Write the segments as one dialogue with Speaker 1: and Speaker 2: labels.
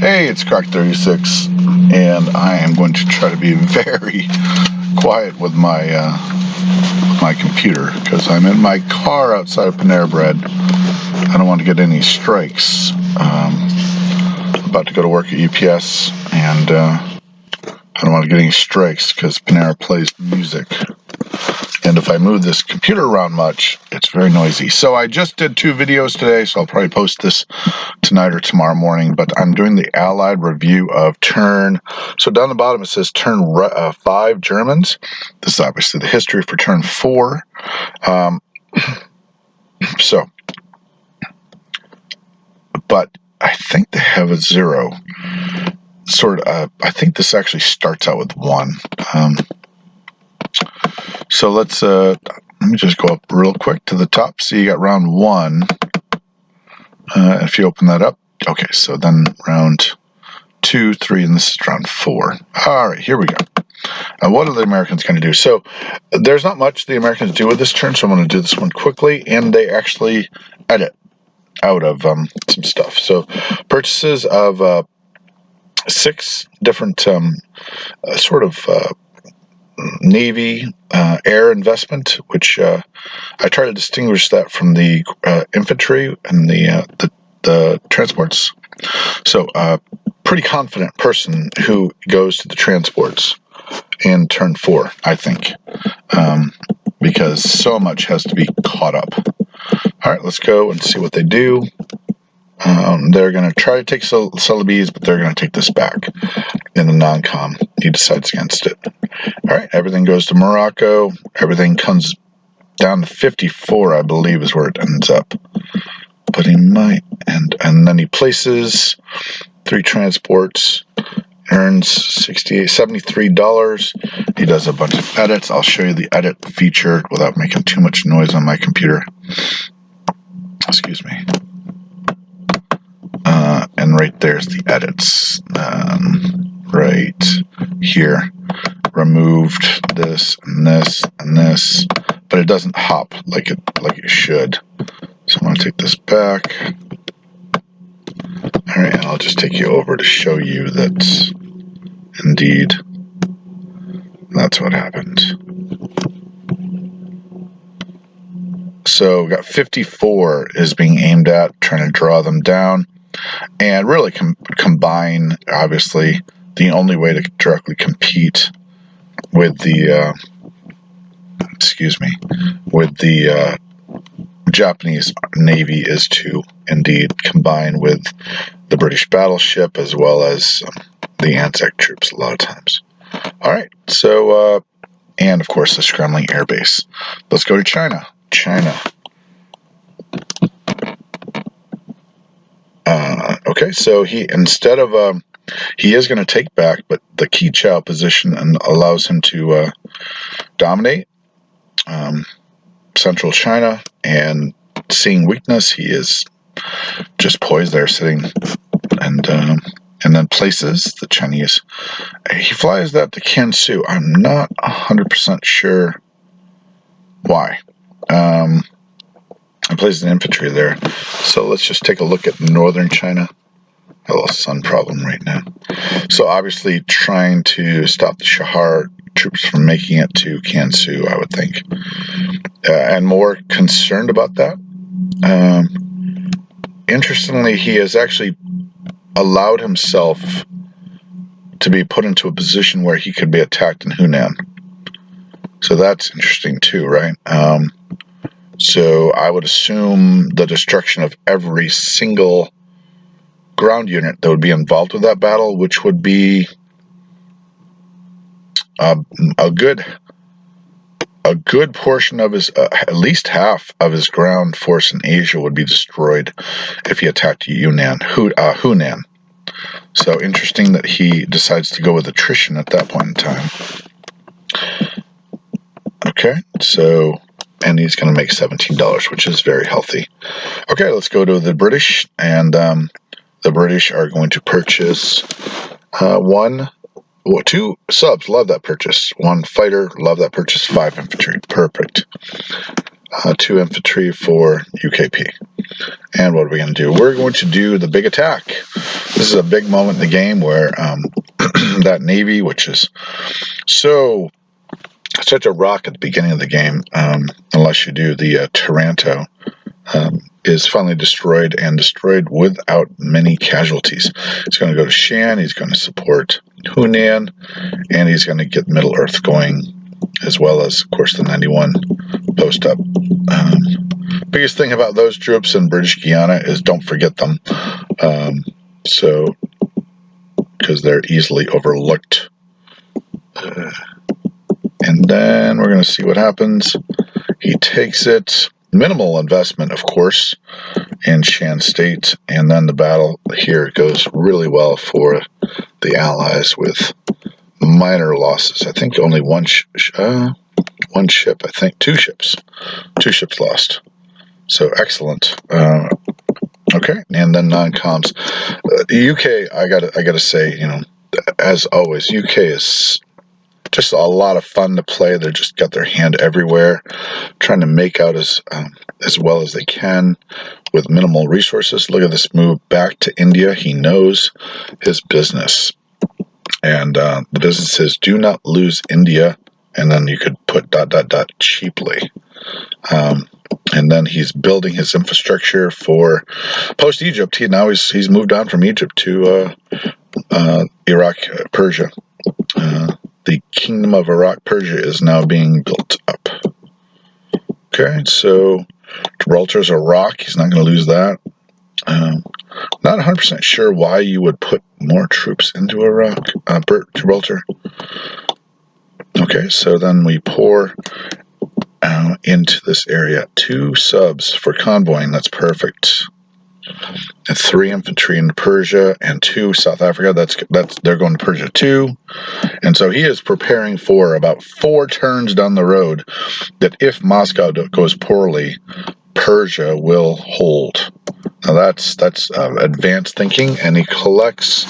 Speaker 1: Hey, it's Crack36, and I am going to try to be very quiet with my computer because I'm in my car outside of Panera Bread. I don't want to get any strikes. About to go to work at UPS, and I don't want to get any strikes because Panera plays music. And if I move this computer around much, it's very noisy. So I just did 2 videos today, so I'll probably post this tonight or tomorrow morning. But I'm doing the Allied review of turn. So down the bottom it says turn 5 Germans. This is obviously the history for turn 4. But I think they have a 0. I think this actually starts out with 1. So let me just go up real quick to the top. So you got round 1. If you open that up. Okay, so then round 2, 3, and this is round 4. All right, here we go. What are the Americans going to do? So there's not much the Americans do with this turn, so I'm going to do this one quickly. And they actually edit out of some stuff. So purchases of 6 different Navy air investment, which I try to distinguish that from the infantry and the transports. So pretty confident person who goes to the transports in turn 4, I think, because so much has to be caught up. All right, let's go and see what they do. They're going to try to take Celebes, but they're going to take this back in the non-com. He decides against it. All right, everything goes to Morocco. Everything comes down to 54, I believe, is where it ends up. But he might, and then he places 3 transports, earns $73. He does a bunch of edits. I'll show you the edit feature without making too much noise on my computer. Excuse me. And right there's the edits. Right here. Removed this and this and this, but it doesn't hop like it should. So I'm going to take this back. All right, and I'll just take you over to show you that indeed that's what happened. So we got 54 is being aimed at, trying to draw them down, and really combine. Obviously, the only way to directly compete with the Japanese Navy is to indeed combine with the British battleship as well as the Anzac troops a lot of times. All right, so and of course the scrambling air base. Let's go to China. Okay, so he instead of he is going to take back, but the Qi Chao position and allows him to dominate central China, and seeing weakness, he is just poised there, sitting, and then places the Chinese. He flies that to Kansu. I'm not 100% sure why. I places an infantry there. So let's just take a look at northern China. A little sun problem right now. So obviously trying to stop the Shahar troops from making it to Kansu, I would think. And more concerned about that. Interestingly, he has actually allowed himself to be put into a position where he could be attacked in Hunan. So that's interesting too, right? So I would assume the destruction of every single ground unit that would be involved with that battle, which would be a good portion of his, at least half of his ground force in Asia would be destroyed if he attacked Hunan. So interesting that he decides to go with attrition at that point in time. Okay, so, and he's going to make $17, which is very healthy. Okay, let's go to the British, and the British are going to purchase 2 subs, love that purchase. 1 fighter, love that purchase. 5 infantry, perfect. 2 infantry for UKP. And what are we going to do? We're going to do the big attack. This is a big moment in the game where that Navy, which is such a rock at the beginning of the game, unless you do the Taranto, is finally destroyed, and destroyed without many casualties. He's going to go to Shan, he's going to support Hunan, and he's going to get Middle Earth going, as well as, of course, the 91 post up. Biggest thing about those troops in British Guiana is don't forget them, because they're easily overlooked. And then we're going to see what happens. He takes it. Minimal investment, of course, in Shan State, and then the battle here goes really well for the Allies with minor losses. I think only one ship. I think two ships lost. So excellent. Okay, and then non-coms. The UK, I gotta say, as always, UK is just a lot of fun to play. They just got their hand everywhere, trying to make out as well as they can with minimal resources. Look at this move back to India. He knows his business, and the business is do not lose India. And then you could put ... cheaply. And then he's building his infrastructure for post-Egypt. Now he's moved on from Egypt to Iraq, Persia. The Kingdom of Iraq, Persia is now being built up. Okay, so Gibraltar's a rock. He's not going to lose that. Not 100% sure why you would put more troops into Iraq, Gibraltar. Okay, so then we pour into this area. 2 subs for convoying. That's perfect. And 3 infantry in Persia and 2 South Africa. They're going to Persia too. And so he is preparing for about 4 turns down the road that if Moscow goes poorly, Persia will hold. Now that's advanced thinking, and he collects,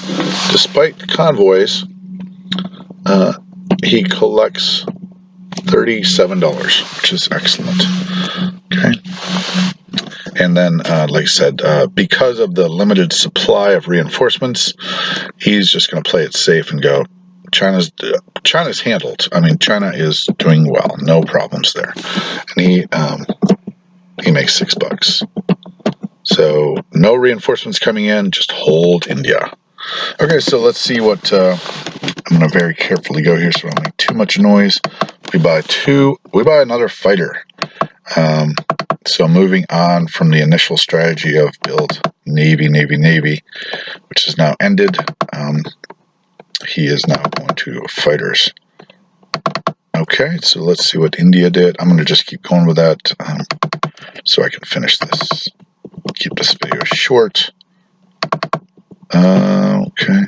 Speaker 1: despite convoys, he collects $37, which is excellent. Okay. And then, like I said, because of the limited supply of reinforcements, he's just going to play it safe and go, China's handled. I mean, China is doing well. No problems there. And he makes $6. So no reinforcements coming in, just hold India. Okay, so let's see what, I'm going to very carefully go here so I don't make too much noise. We buy another fighter. So moving on from the initial strategy of build Navy, which is now ended, he is now going to fighters. Okay, so let's see what India did. I'm going to just keep going with that so I can finish this. Keep this video short. Okay.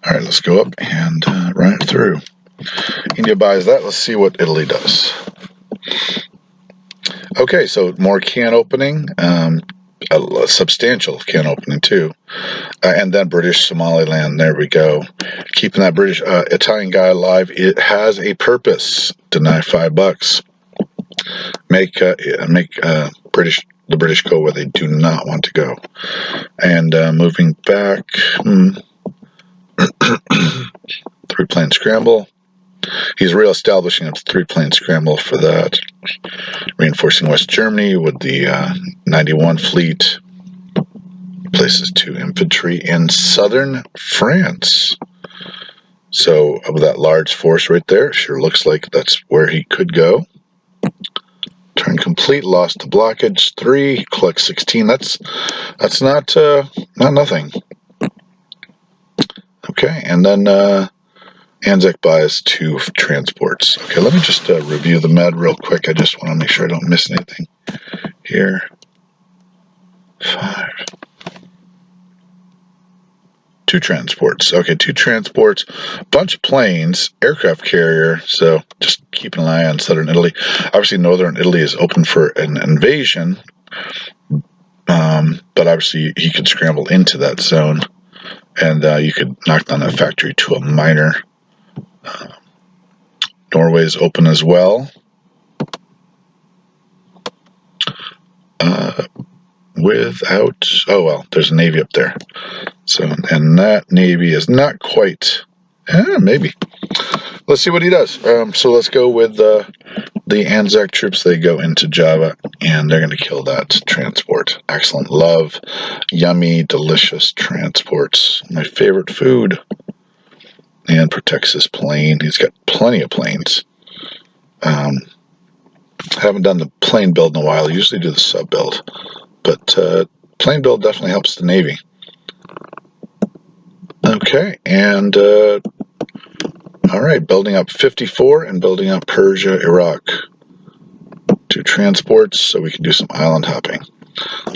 Speaker 1: All right, let's go up and run it through. India buys that. Let's see what Italy does. Okay, so more can opening, a substantial can opening too, and then British Somaliland. There we go. Keeping that British Italian guy alive. It has a purpose. Deny $5. Make the British go where they do not want to go. And moving back. 3-plane scramble. He's reestablishing a 3-plane scramble for that. Reinforcing West Germany with the 91 fleet. Places 2 infantry in southern France. So with that large force right there, sure looks like that's where he could go. Turn complete, lost to blockage. 3, collect 16. That's not nothing. Okay, and then Anzac buys 2 transports. Okay, let me just review the med real quick. I just want to make sure I don't miss anything here. 5. 2 transports. Okay, 2 transports, bunch of planes, aircraft carrier. So just keep an eye on southern Italy. Obviously, northern Italy is open for an invasion, but obviously he could scramble into that zone. and you could knock down that factory to a minor. Norway's open as well. Without, oh well, there's a navy up there. So, and that navy is not quite, maybe. Let's see what he does. So let's go with the Anzac troops. They go into Java, and they're going to kill that transport. Excellent. Love yummy, delicious transports. My favorite food. And protects his plane. He's got plenty of planes. Haven't done the plane build in a while. I usually do the sub build. But plane build definitely helps the Navy. Okay, and all right, building up 54 and building up Persia, Iraq. 2 transports so we can do some island hopping.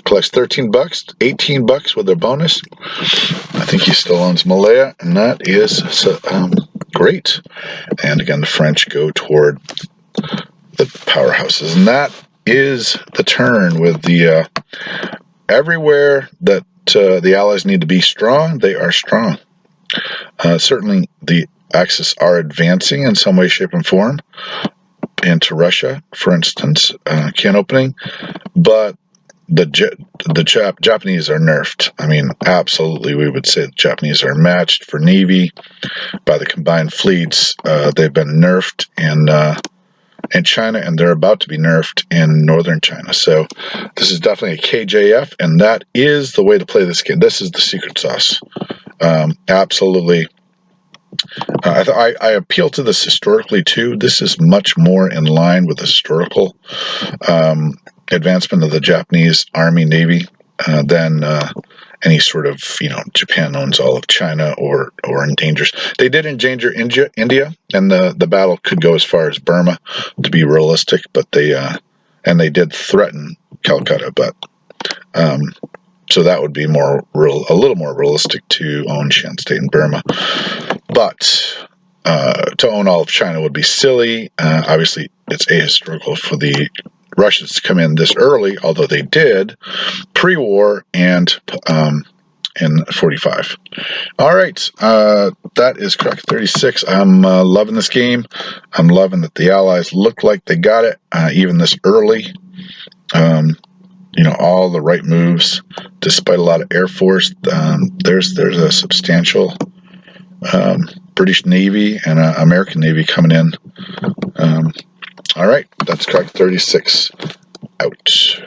Speaker 1: Collects $13, $18 with their bonus. I think he still owns Malaya, and that is great. And again, the French go toward the powerhouses, and that is the turn with the everywhere that the Allies need to be strong, they are strong. Certainly, the Axis are advancing in some way, shape, and form into Russia, for instance, can opening, but the Japanese are nerfed. I mean, absolutely, we would say the Japanese are matched for Navy by the combined fleets. They've been nerfed in China, and they're about to be nerfed in northern China. So this is definitely a KJF, and that is the way to play this game. This is the secret sauce. Absolutely. I appeal to this historically too. This is much more in line with the historical advancement of the Japanese Army Navy than any sort of, Japan owns all of China or endangers. They did endanger India, and the battle could go as far as Burma, to be realistic. But they did threaten Calcutta, but so that would be a little more realistic to own Shan State and Burma. But to own all of China would be silly. Obviously, it's ahistorical for the Russians to come in this early, although they did pre-war and in 45. All right, that is Crack 36. I'm loving this game. I'm loving that the Allies look like they got it, even this early. All the right moves, despite a lot of Air Force. There's a substantial British Navy and American Navy coming in. All right, that's Crack 36. Out.